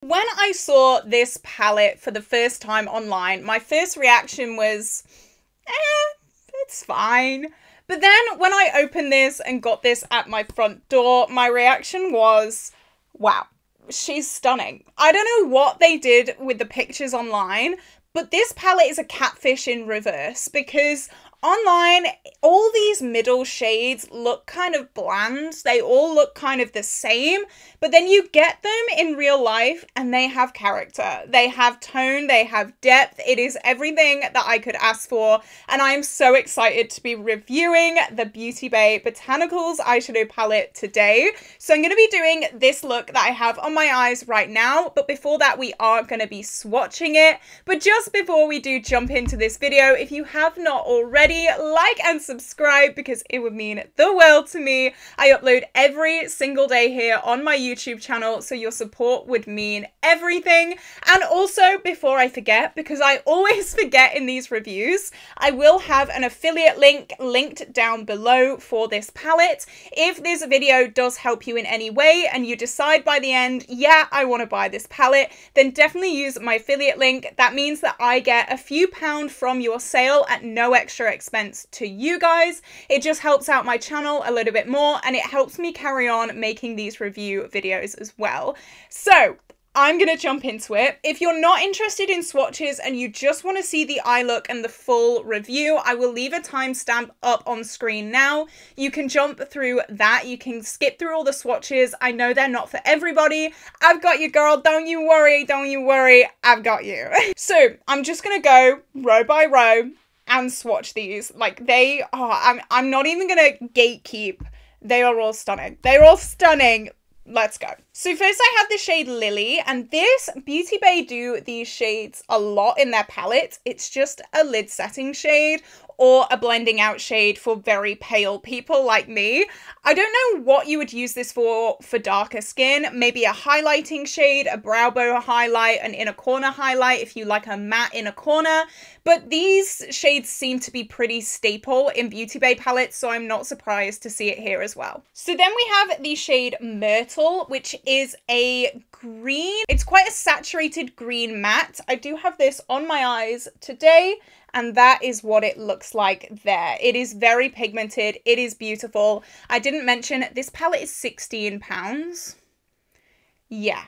When I saw this palette for the first time online, my first reaction was, it's fine. But then when I opened this and got this at my front door, my reaction was, wow, she's stunning. I don't know what they did with the pictures online, but this palette is a catfish in reverse, because online, all these middle shades look kind of bland. They all look kind of the same, but then you get them in real life and they have character. They have tone, they have depth. It is everything that I could ask for, and I am so excited to be reviewing the BeautyBay Botanicals eyeshadow palette today. So I'm going to be doing this look that I have on my eyes right now, but before that we are going to be swatching it. But just before we do jump into this video, if you have not already, like and subscribe because it would mean the world to me. I upload every single day here on my YouTube channel, so your support would mean everything. And also, before I forget, because I always forget in these reviews, I will have an affiliate link linked down below for this palette. If this video does help you in any way and you decide by the end, yeah, I want to buy this palette, then definitely use my affiliate link. That means that I get a few pounds from your sale at no extra expense to you guys. It just helps out my channel a little bit more, and it helps me carry on making these review videos as well. So I'm gonna jump into it. If you're not interested in swatches and you just want to see the eye look and the full review, I will leave a timestamp up on screen now. You can jump through that. You can skip through all the swatches. I know they're not for everybody. I've got you, girl. Don't you worry. Don't you worry. I've got you. So I'm just gonna go row by row and swatch these. Like, they are, I'm not even gonna gatekeep. They are all stunning. They're all stunning. Let's go. So first I have the shade Lily, and this BeautyBay do these shades a lot in their palettes. It's just a lid setting shade or a blending out shade for very pale people like me. I don't know what you would use this for darker skin. Maybe a highlighting shade, a brow bone highlight, an inner corner highlight if you like a matte inner corner. But these shades seem to be pretty staple in BeautyBay palettes, so I'm not surprised to see it here as well. So then we have the shade Myrtle, which is a green. It's quite a saturated green matte. I do have this on my eyes today, and that is what it looks like there. It is very pigmented. It is beautiful. I didn't mention this palette is £16. Yeah,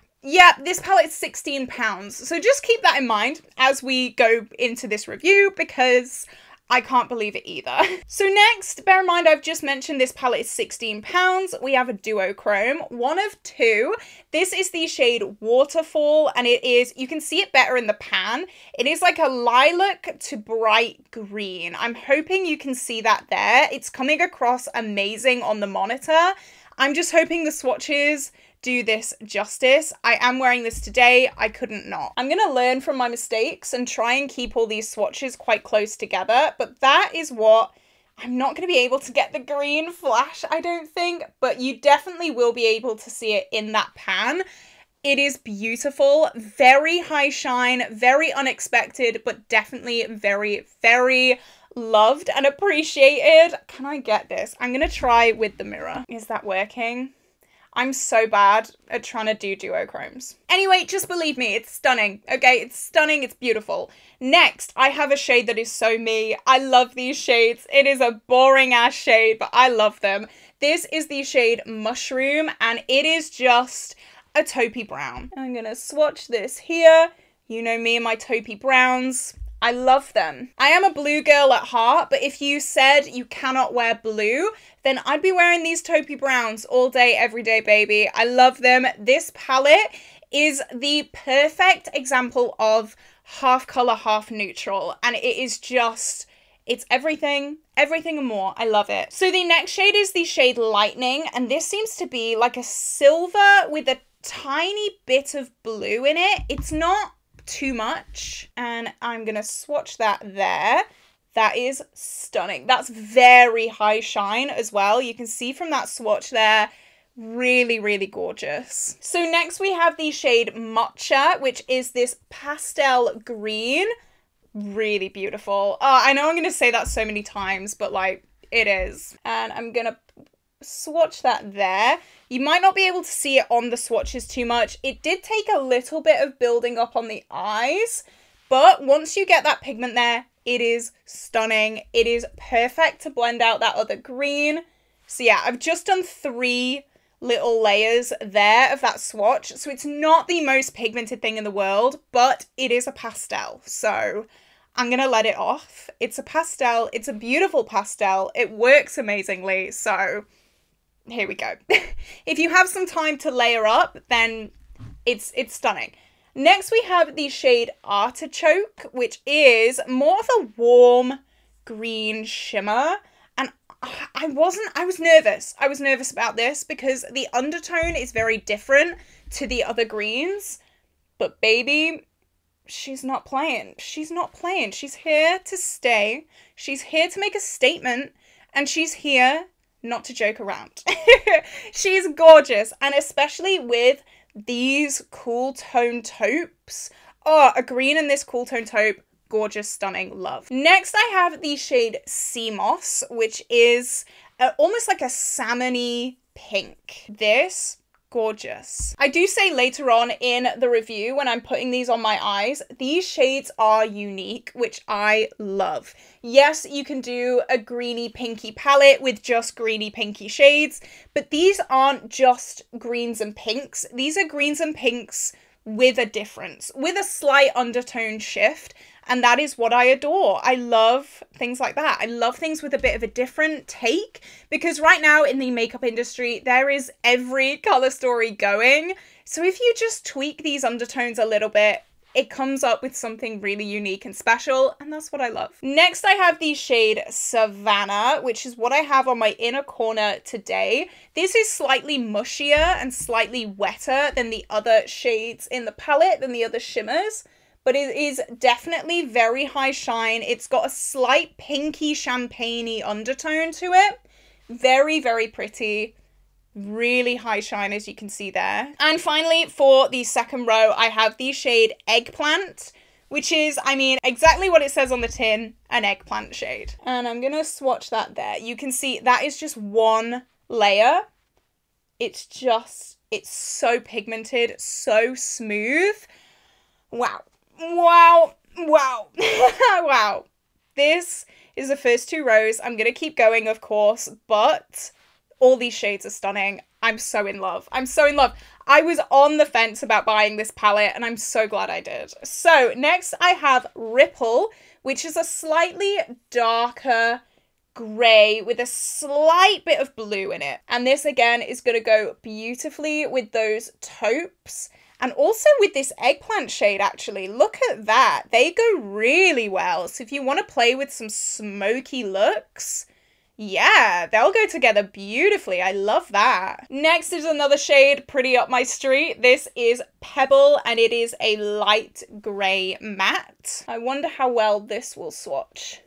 this palette is £16. So just keep that in mind as we go into this review, because I can't believe it either. So next, bear in mind, I've just mentioned this palette is £16. We have a duochrome, one of two. This is the shade Waterfall, and it is, you can see it better in the pan. It is like a lilac to bright green. I'm hoping you can see that there. It's coming across amazing on the monitor. I'm just hoping the swatches do this justice. I am wearing this today. I couldn't not. I'm gonna learn from my mistakes and try and keep all these swatches quite close together, but that is what I'm not gonna be able to get the green flash, I don't think, but you definitely will be able to see it in that pan. It is beautiful, very high shine, very unexpected, but definitely very, very loved and appreciated. Can I get this? I'm gonna try with the mirror. Is that working? I'm so bad at trying to do duochromes. Anyway, just believe me, it's stunning, okay? It's stunning, it's beautiful. Next, I have a shade that is so me. I love these shades. It is a boring ass shade, but I love them. This is the shade Mushroom, and it is just a taupey brown. I'm gonna swatch this here. You know me and my taupey browns. I love them. I am a blue girl at heart, but if you said you cannot wear blue, then I'd be wearing these taupey browns all day, every day, baby. I love them. This palette is the perfect example of half color, half neutral, and it is just, it's everything and more. I love it. So the next shade is the shade Lightning, and this seems to be like a silver with a tiny bit of blue in it. It's not too much, and I'm gonna swatch that there. That is stunning. That's very high shine as well. You can see from that swatch there, really, really gorgeous. So next we have the shade Matcha, which is this pastel green. Really beautiful. I know I'm gonna say that so many times, but like, it is. And I'm gonna swatch that there. You might not be able to see it on the swatches too much. It did take a little bit of building up on the eyes, but once you get that pigment there, it is stunning. It is perfect to blend out that other green. So yeah, I've just done 3 little layers there of that swatch. So it's not the most pigmented thing in the world, but it is a pastel. So I'm going to let it off. It's a pastel. It's a beautiful pastel. It works amazingly. So here we go. If you have some time to layer up, then it's stunning. Next, we have the shade Artichoke, which is more of a warm green shimmer. And I was nervous. I was nervous about this because the undertone is very different to the other greens. But baby, she's not playing. She's not playing. She's here to stay. She's here to make a statement. And she's here not to joke around. She's gorgeous. And especially with these cool tone taupes. Oh, a green in this cool tone taupe. Gorgeous, stunning, love. Next, I have the shade Sea Moss, which is almost like a salmon-y pink. This, gorgeous. I do say later on in the review, when I'm putting these on my eyes, these shades are unique, which I love. Yes, you can do a greeny pinky palette with just greeny pinky shades, but these aren't just greens and pinks. These are greens and pinks with a difference, with a slight undertone shift. And that is what I adore. I love things like that. I love things with a bit of a different take, because right now in the makeup industry, there is every color story going. So if you just tweak these undertones a little bit, it comes up with something really unique and special, and that's what I love. Next, I have the shade Savannah, which is what I have on my inner corner today. This is slightly mushier and slightly wetter than the other shades in the palette, than the other shimmers. But it is definitely very high shine. It's got a slight pinky champagne-y undertone to it. Very, very pretty. Really high shine, as you can see there. And finally, for the second row, I have the shade Eggplant, which is, I mean, exactly what it says on the tin, an eggplant shade. And I'm going to swatch that there. You can see that is just one layer. It's so pigmented, so smooth. Wow. Wow. Wow. Wow. This is the first 2 rows. I'm going to keep going, of course, but all these shades are stunning. I'm so in love. I'm so in love. I was on the fence about buying this palette, and I'm so glad I did. So next I have Ripple, which is a slightly darker grey with a slight bit of blue in it. And this again is going to go beautifully with those taupes. And also with this eggplant shade, actually. Look at that. They go really well. So if you want to play with some smoky looks, yeah, they'll go together beautifully. I love that. Next is another shade pretty up my street. This is Pebble, and it is a light grey matte. I wonder how well this will swatch.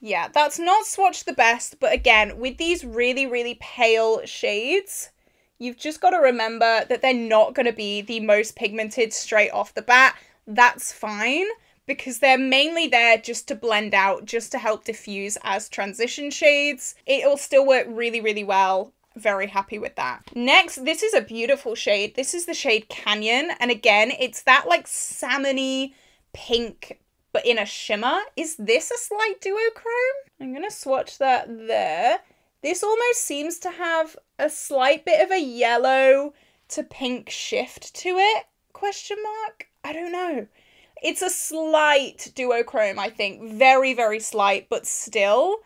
Yeah, that's not swatched the best, but again, with these really, really pale shades, you've just got to remember that they're not going to be the most pigmented straight off the bat. That's fine, because they're mainly there just to blend out, just to help diffuse as transition shades. It'll still work really, really well. Very happy with that. Next, this is a beautiful shade. This is the shade Canyon. And again, it's that like salmon-y pink, but in a shimmer. Is this a slight duochrome? I'm going to swatch that there. This almost seems to have a slight bit of a yellow to pink shift to it, question mark? I don't know. It's a slight duochrome, I think. Very, very slight, but still,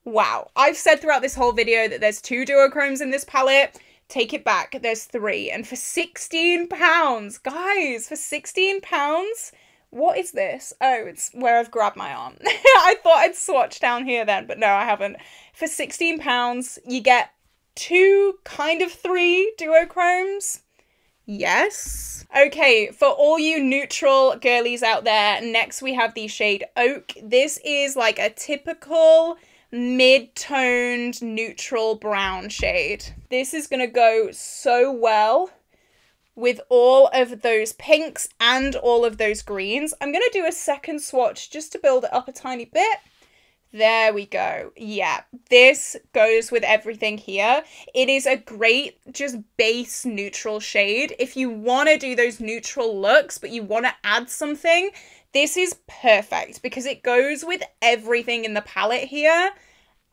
wow. I've said throughout this whole video that there's 2 duochromes in this palette. Take it back, there's 3. And for £16, guys, for £16, what is this? Oh, it's where I've grabbed my arm. I thought I'd swatch down here then, but no, I haven't. For £16, you get 2, kind of 3 duochromes. Yes. Okay, for all you neutral girlies out there, next we have the shade Oak. This is like a typical mid-toned neutral brown shade. This is going to go so well with all of those pinks and all of those greens. I'm going to do a second swatch just to build it up a tiny bit. There we go. Yeah, this goes with everything here. It is a great just base neutral shade. If you want to do those neutral looks, but you want to add something, this is perfect because it goes with everything in the palette here.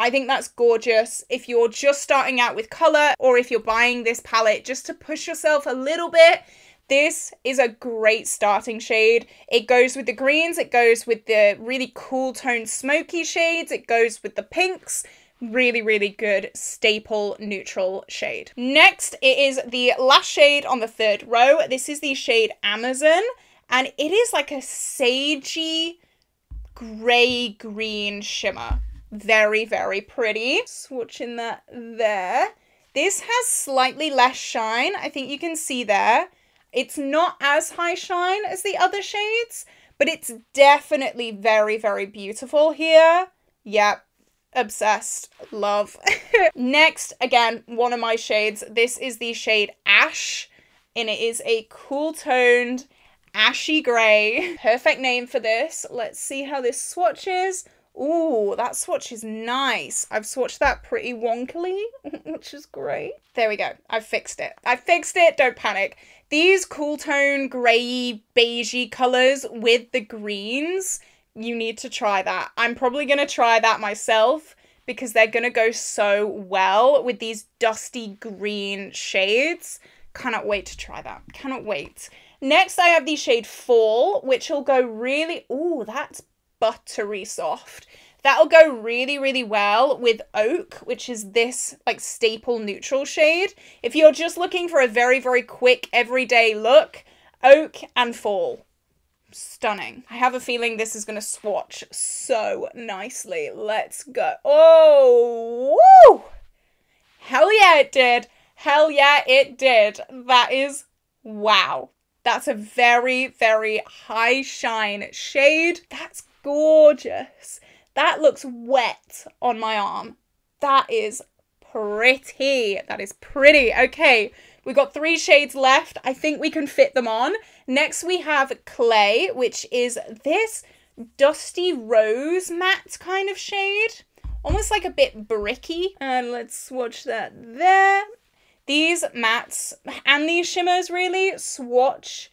I think that's gorgeous. If you're just starting out with color, or if you're buying this palette just to push yourself a little bit, this is a great starting shade. It goes with the greens, it goes with the really cool toned smoky shades, it goes with the pinks. Really, really good staple neutral shade. Next, it is the last shade on the third row. This is the shade Amazon, and it is like a sagey gray green shimmer. Very, very pretty. Swatching that there. This has slightly less shine. I think you can see there. It's not as high shine as the other shades, but it's definitely very, very beautiful here. Yep, obsessed, love. Next, again, one of my shades. This is the shade Ash, and it is a cool toned ashy gray. Perfect name for this. Let's see how this swatches. Ooh, that swatch is nice. I've swatched that pretty wonkily, which is great. There we go. I've fixed it. I fixed it. Don't panic. These cool tone grey beigey colours with the greens, you need to try that. I'm probably going to try that myself because they're going to go so well with these dusty green shades. Cannot wait to try that. Cannot wait. Next, I have the shade Fall, which will go really... Ooh, that's buttery soft. That'll go really, really well with Oak, which is this like staple neutral shade. If you're just looking for a very, very quick everyday look, Oak and Fall. Stunning. I have a feeling this is going to swatch so nicely. Let's go. Oh, woo! Hell yeah, it did. Hell yeah, it did. That is, wow. That's a very, very high shine shade. That's gorgeous. That looks wet on my arm. That is pretty. That is pretty. Okay, we've got 3 shades left. I think we can fit them on. Next we have Clay, which is this dusty rose matte kind of shade. Almost like a bit bricky. And let's swatch that there. These mattes and these shimmers really swatch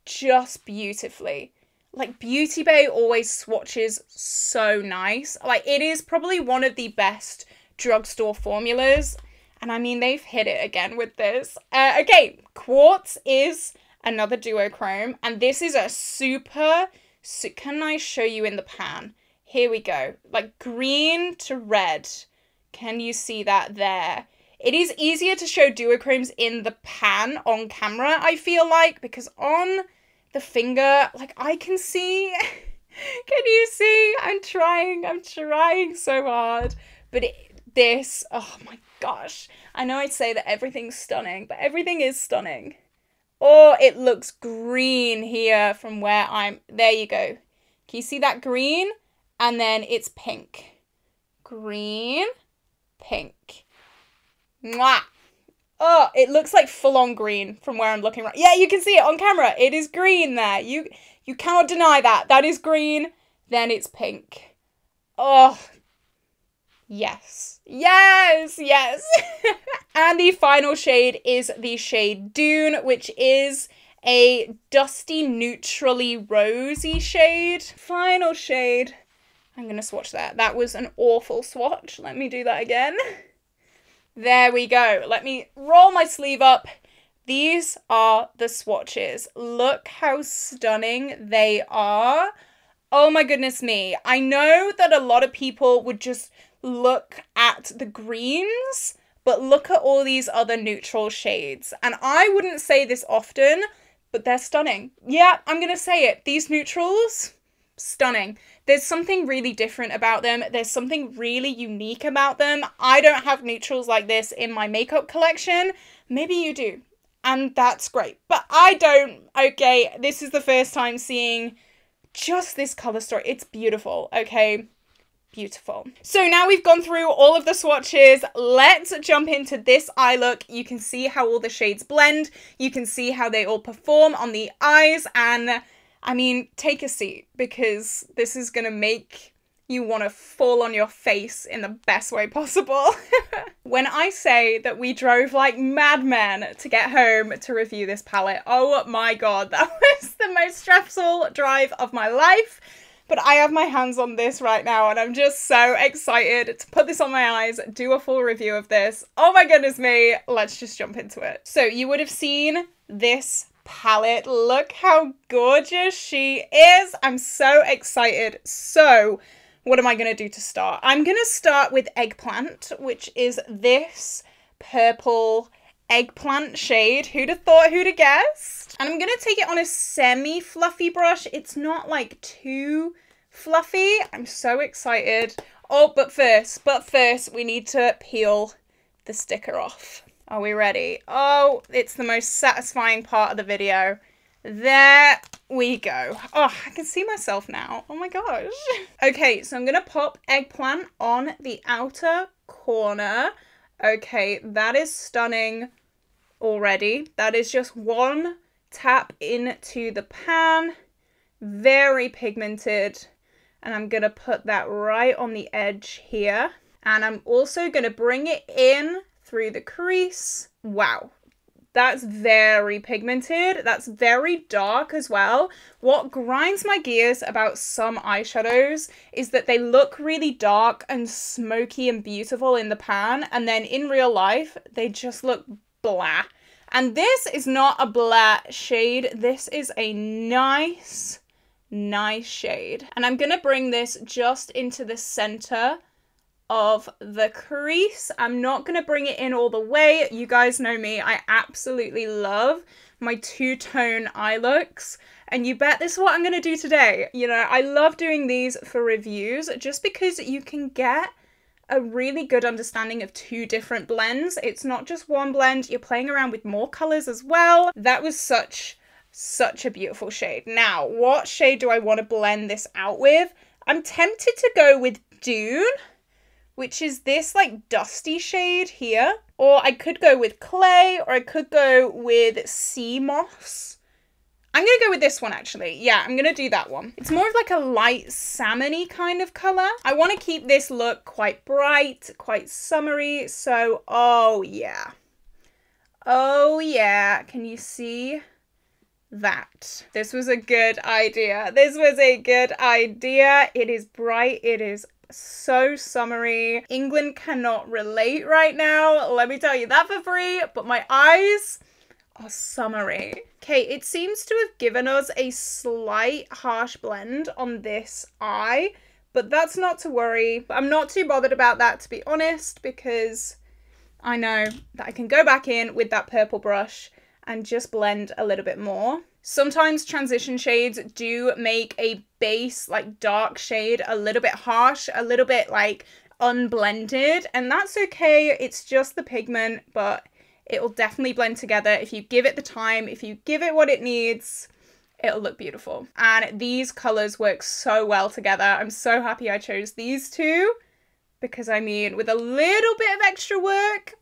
just beautifully. Like, BeautyBay always swatches so nice. Like, it is probably one of the best drugstore formulas. And I mean, they've hit it again with this. Okay, Quartz is another duochrome. And this is a super... can I show you in the pan? Here we go. Like, green to red. Can you see that there? It is easier to show duochromes in the pan on camera, I feel like. Because on... the finger, like, I can see. Can you see? I'm trying so hard. But this, oh my gosh. I know I'd say that everything's stunning, but everything is stunning. Oh, it looks green here from where I'm, there you go. Can you see that green? And then it's pink. Green, pink. Mwah! Oh, it looks like full-on green from where I'm looking right. Yeah, you can see it on camera. It is green there. You cannot deny that. That is green. Then it's pink. Oh, yes. Yes, yes. And the final shade is the shade Dune, which is a dusty, neutrally rosy shade. Final shade. I'm going to swatch that. That was an awful swatch. Let me do that again. There we go. Let me roll my sleeve up. These are the swatches. Look how stunning they are. Oh my goodness me. I know that a lot of people would just look at the greens, but look at all these other neutral shades. And I wouldn't say this often, but they're stunning. Yeah, I'm going to say it. These neutrals, stunning. There's something really different about them. There's something really unique about them. I don't have neutrals like this in my makeup collection. Maybe you do, and that's great. But I don't. Okay, this is the first time seeing just this color story. It's beautiful, okay? Beautiful. So now we've gone through all of the swatches. Let's jump into this eye look. You can see how all the shades blend. You can see how they all perform on the eyes, and I mean, take a seat because this is going to make you want to fall on your face in the best way possible. When I say that we drove like madmen to get home to review this palette, oh my god, that was the most stressful drive of my life. But I have my hands on this right now and I'm just so excited to put this on my eyes, do a full review of this. Oh my goodness me, let's just jump into it. So you would have seen this palette. Look how gorgeous she is. I'm so excited. So what am I going to do to start? I'm going to start with Eggplant, which is this purple eggplant shade. Who'd have thought, who'd have guessed? And I'm going to take it on a semi-fluffy brush. It's not like too fluffy. I'm so excited. Oh, but first we need to peel the sticker off. Are we ready? Oh, it's the most satisfying part of the video. There we go. Oh, I can see myself now. Oh my gosh. Okay, so I'm going to pop Eggplant on the outer corner. Okay, that is stunning already. That is just one tap into the pan. Very pigmented. And I'm going to put that right on the edge here. And I'm also going to bring it in through the crease. Wow, that's very pigmented. That's very dark as well. What grinds my gears about some eyeshadows is that they look really dark and smoky and beautiful in the pan, and then in real life they just look blah. And this is not a blah shade. This is a nice shade. And I'm gonna bring this just into the center of the crease. I'm not going to bring it in all the way. You guys know me. I absolutely love my two-tone eye looks. And you bet this is what I'm going to do today. You know, I love doing these for reviews just because you can get a really good understanding of two different blends. It's not just one blend. You're playing around with more colors as well. That was such a beautiful shade. Now, what shade do I want to blend this out with? I'm tempted to go with Dune, which is this like dusty shade here. Or I could go with Clay, or I could go with Sea Moss. I'm going to go with this one actually. Yeah, I'm going to do that one. It's more of like a light salmony kind of color. I want to keep this look quite bright, quite summery. So, oh yeah. Oh yeah. Can you see that? This was a good idea. This was a good idea. It is bright. It is so summery. England cannot relate right now, let me tell you that for free, but my eyes are summery. Okay, it seems to have given us a slight harsh blend on this eye, but that's not to worry. I'm not too bothered about that, to be honest, because I know that I can go back in with that purple brush and just blend a little bit more. Sometimes transition shades do make a base, like dark shade, a little bit harsh, a little bit like unblended, and that's okay. It's just the pigment, but it'll definitely blend together if you give it the time, if you give it what it needs. It'll look beautiful. And these colors work so well together. I'm so happy I chose these two because, I mean, with a little bit of extra work,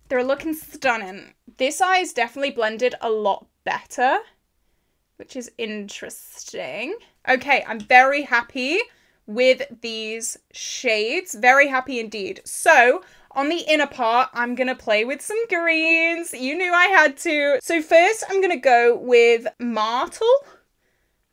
they're looking stunning. This eye is definitely blended a lot better, which is interesting. Okay, I'm very happy with these shades. Very happy indeed. So on the inner part, I'm going to play with some greens. You knew I had to. So first I'm going to go with Martle.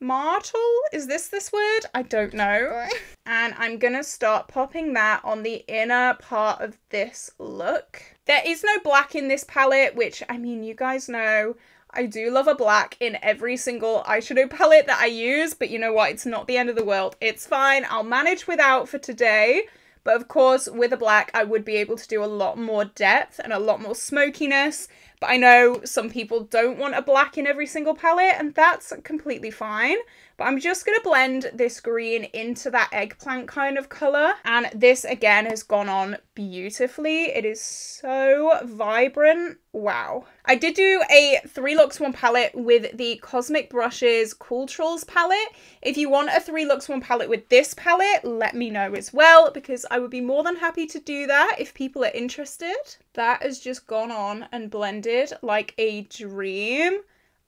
Martle? Is this word? I don't know. And I'm going to start popping that on the inner part of this look. There is no black in this palette, which, I mean, you guys know I do love a black in every single eyeshadow palette that I use, but you know what? It's not the end of the world. It's fine. I'll manage without for today. But of course, with a black, I would be able to do a lot more depth and a lot more smokiness. But I know some people don't want a black in every single palette, and that's completely fine. But I'm just going to blend this green into that eggplant kind of colour. And this, again, has gone on beautifully. It is so vibrant. Wow. I did do a 3 looks 1 palette with the Cosmic Brushes Cool Trolls palette. If you want a 3 looks 1 palette with this palette, let me know as well, because I would be more than happy to do that if people are interested. That has just gone on and blended like a dream.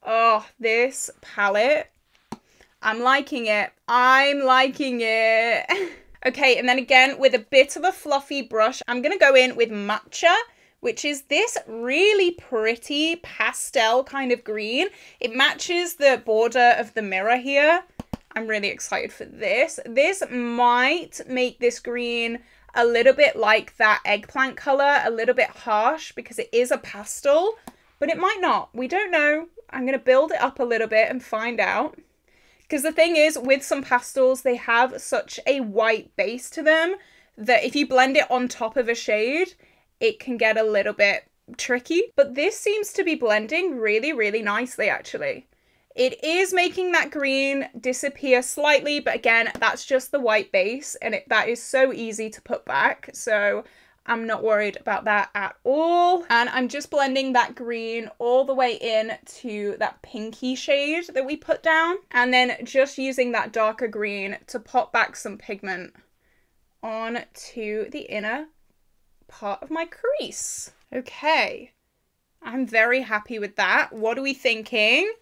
Oh, this palette. I'm liking it. I'm liking it. Okay, and then again, with a bit of a fluffy brush, I'm going to go in with Matcha, which is this really pretty pastel kind of green. It matches the border of the mirror here. I'm really excited for this. This might make this green a little bit like that eggplant color, a little bit harsh because it is a pastel, but it might not. We don't know. I'm going to build it up a little bit and find out. Because the thing is, with some pastels, they have such a white base to them that if you blend it on top of a shade, it can get a little bit tricky. But this seems to be blending really, really nicely, actually. It is making that green disappear slightly, but again, that's just the white base, and that is so easy to put back. So I'm not worried about that at all. And I'm just blending that green all the way in to that pinky shade that we put down. And then just using that darker green to pop back some pigment onto the inner part of my crease. Okay, I'm very happy with that. What are we thinking?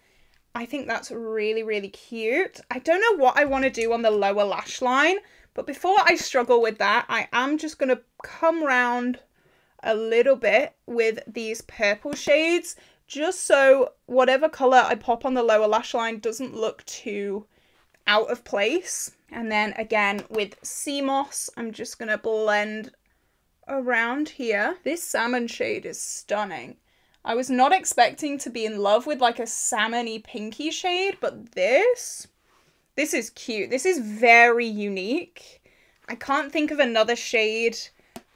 I think that's really, really cute. I don't know what I want to do on the lower lash line, but before I struggle with that, I am just going to come round a little bit with these purple shades, just so whatever color I pop on the lower lash line doesn't look too out of place. And then again with sea moss, I'm just going to blend around here. This salmon shade is stunning. I was not expecting to be in love with like a salmon-y pinky shade, but this is cute. This is very unique. I can't think of another shade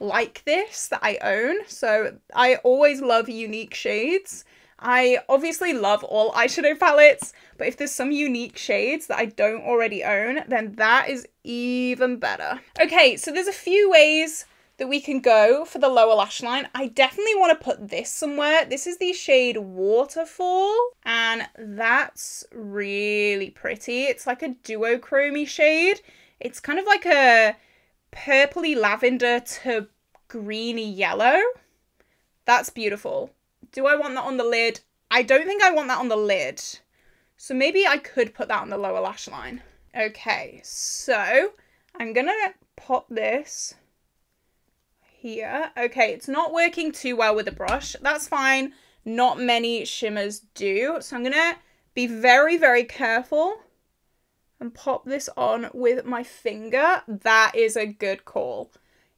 like this that I own. So I always love unique shades. I obviously love all eyeshadow palettes, but if there's some unique shades that I don't already own, then that is even better. Okay, so there's a few ways that we can go for the lower lash line. I definitely want to put this somewhere. This is the shade Waterfall, and that's really pretty. It's like a duochrome shade. It's kind of like a purpley lavender to greeny yellow. That's beautiful. Do I want that on the lid? I don't think I want that on the lid. So maybe I could put that on the lower lash line. Okay, so I'm gonna pop this here. Okay, it's not working too well with the brush. That's fine. Not many shimmers do. So I'm gonna be very, very careful and pop this on with my finger. That is a good call.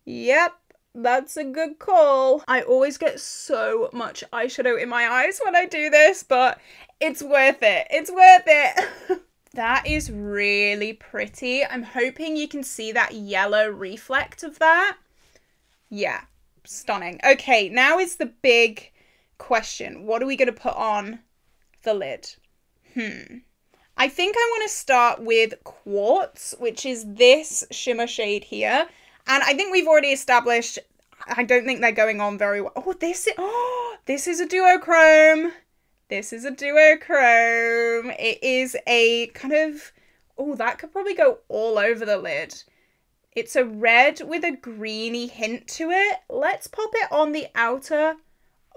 Yep, that's a good call. I always get so much eyeshadow in my eyes when I do this, but it's worth it. It's worth it. That is really pretty. I'm hoping you can see that yellow reflect of that. Yeah, stunning. Okay, now is the big question. What are we going to put on the lid? I think I want to start with Quartz, which is this shimmer shade here. And I think we've already established, I don't think they're going on very well. Oh, this is a duochrome. This is a duochrome. It is a kind of, oh, that could probably go all over the lid. It's a red with a greeny hint to it. Let's pop it on the outer.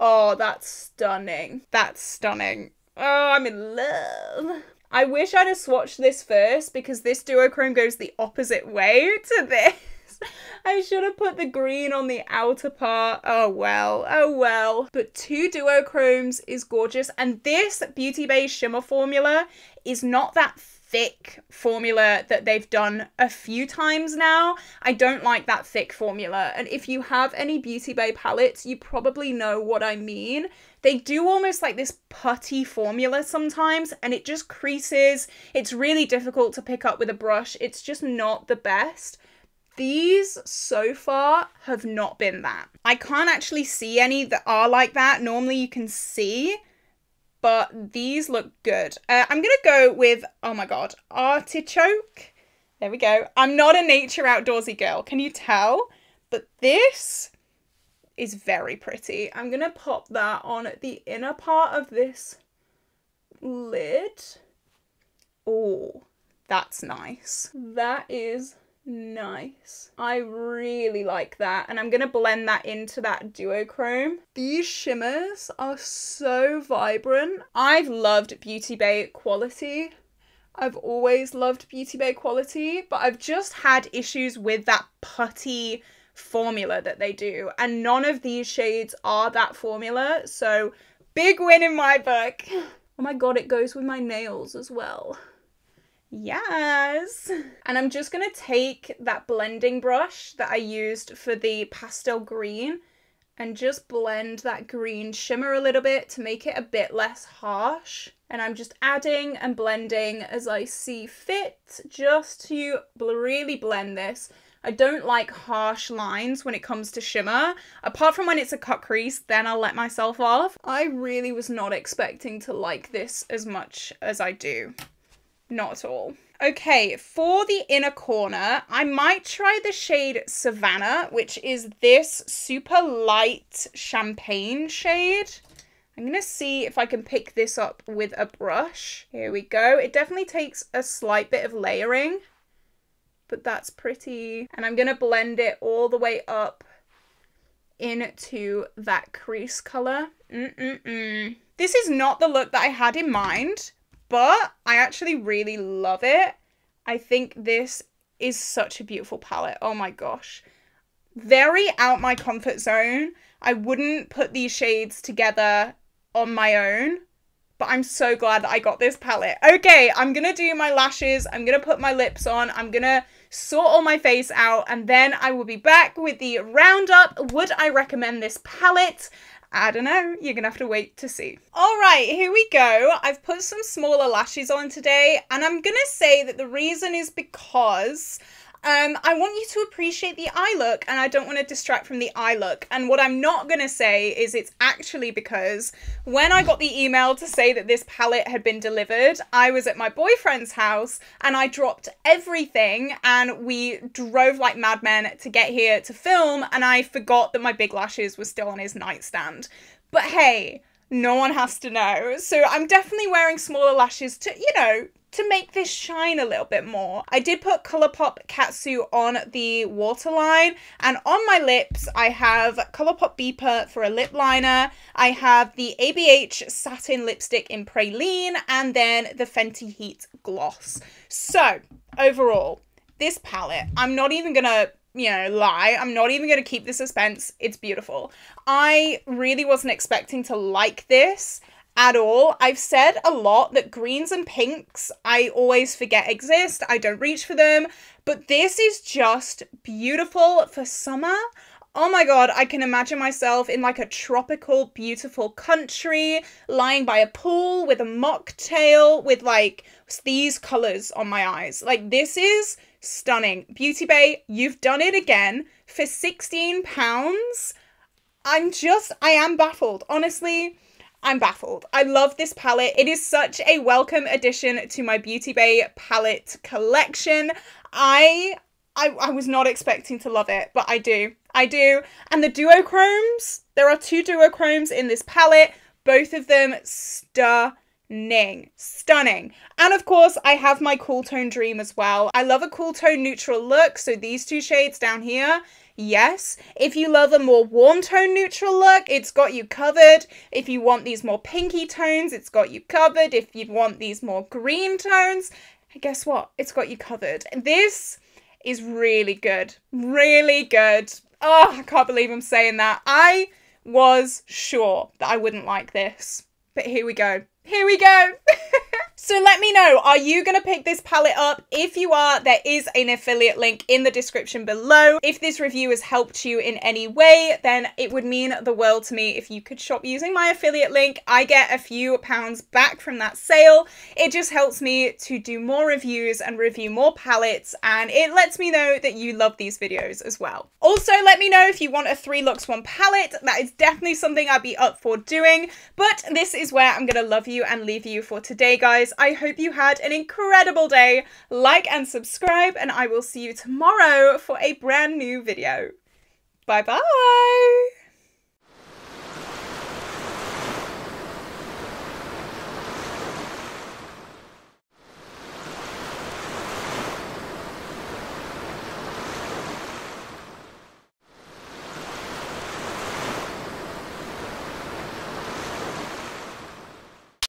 Oh, that's stunning. That's stunning. Oh, I'm in love. I wish I'd have swatched this first because this duochrome goes the opposite way to this. I should have put the green on the outer part. Oh well, oh well. But 2 duochromes is gorgeous. And this BeautyBay shimmer formula is not that thick formula that they've done a few times now. I don't like that thick formula. And if you have any BeautyBay palettes, you probably know what I mean. They do almost like this putty formula sometimes, and it just creases. It's really difficult to pick up with a brush. It's just not the best. These so far have not been that. I can't actually see any that are like that. Normally you can see, but these look good. I'm gonna go with, oh my god, Artichoke. There we go. I'm not a nature outdoorsy girl, can you tell? But this is very pretty. I'm gonna pop that on the inner part of this lid. Oh, that's nice. That is nice. I really like that. And I'm going to blend that into that duochrome. These shimmers are so vibrant. I've loved BeautyBay quality. I've always loved BeautyBay quality, but I've just had issues with that putty formula that they do, and none of these shades are that formula, so big win in my book. Oh my god, it goes with my nails as well. Yes. And I'm just gonna take that blending brush that I used for the pastel green and just blend that green shimmer a little bit to make it a bit less harsh. And I'm just adding and blending as I see fit, just to really blend this. I don't like harsh lines when it comes to shimmer. Apart from when it's a cut crease, then I'll let myself off. I really was not expecting to like this as much as I do. Not at all. Okay, for the inner corner, I might try the shade Savannah, which is this super light champagne shade. I'm gonna see if I can pick this up with a brush. Here we go. It definitely takes a slight bit of layering, but that's pretty. And I'm gonna blend it all the way up into that crease color. This is not the look that I had in mind, but I actually really love it. I think this is such a beautiful palette. Oh my gosh. Very out my comfort zone. I wouldn't put these shades together on my own, but I'm so glad that I got this palette. Okay, I'm gonna do my lashes. I'm gonna put my lips on. I'm gonna sort all my face out, and then I will be back with the roundup. Would I recommend this palette? I don't know, you're gonna have to wait to see. All right, here we go. I've put some smaller lashes on today, and I'm gonna say that the reason is because I want you to appreciate the eye look, and I don't want to distract from the eye look. And what I'm not going to say is it's actually because when I got the email to say that this palette had been delivered, I was at my boyfriend's house and I dropped everything and we drove like madmen to get here to film, and I forgot that my big lashes were still on his nightstand. But hey, no one has to know. So I'm definitely wearing smaller lashes to, you know, to make this shine a little bit more. I did put ColourPop Katsu on the waterline, and on my lips I have ColourPop Beeper for a lip liner. I have the ABH Satin Lipstick in Praline, and then the Fenty Heat Gloss. So overall, this palette, I'm not even gonna, you know, lie. I'm not even gonna keep the suspense. It's beautiful. I really wasn't expecting to like this at all. I've said a lot that greens and pinks I always forget exist. I don't reach for them, but this is just beautiful for summer. Oh my god, I can imagine myself in like a tropical, beautiful country, lying by a pool with a mocktail with like these colours on my eyes. Like, this is stunning. BeautyBay, you've done it again for £16. I am baffled. Honestly, I'm baffled. I love this palette. It is such a welcome addition to my BeautyBay palette collection. I was not expecting to love it, but I do. I do. And the duochromes, there are 2 duochromes in this palette. Both of them stunning. Stunning. And of course, I have my Cool Tone Dream as well. I love a cool tone neutral look, so these 2 shades down here, yes. If you love a more warm tone neutral look, it's got you covered. If you want these more pinky tones, it's got you covered. If you want these more green tones, guess what? It's got you covered. This is really good. Really good. Oh, I can't believe I'm saying that. I was sure that I wouldn't like this, but here we go. Here we go. So let me know, are you going to pick this palette up? If you are, there is an affiliate link in the description below. If this review has helped you in any way, then it would mean the world to me if you could shop using my affiliate link. I get a few pounds back from that sale. It just helps me to do more reviews and review more palettes, and it lets me know that you love these videos as well. Also, let me know if you want a 3 looks 1 palette. That is definitely something I'd be up for doing, but this is where I'm going to love you and leave you for today, guys. I hope you had an incredible day. Like and subscribe, and I will see you tomorrow for a brand new video. Bye bye.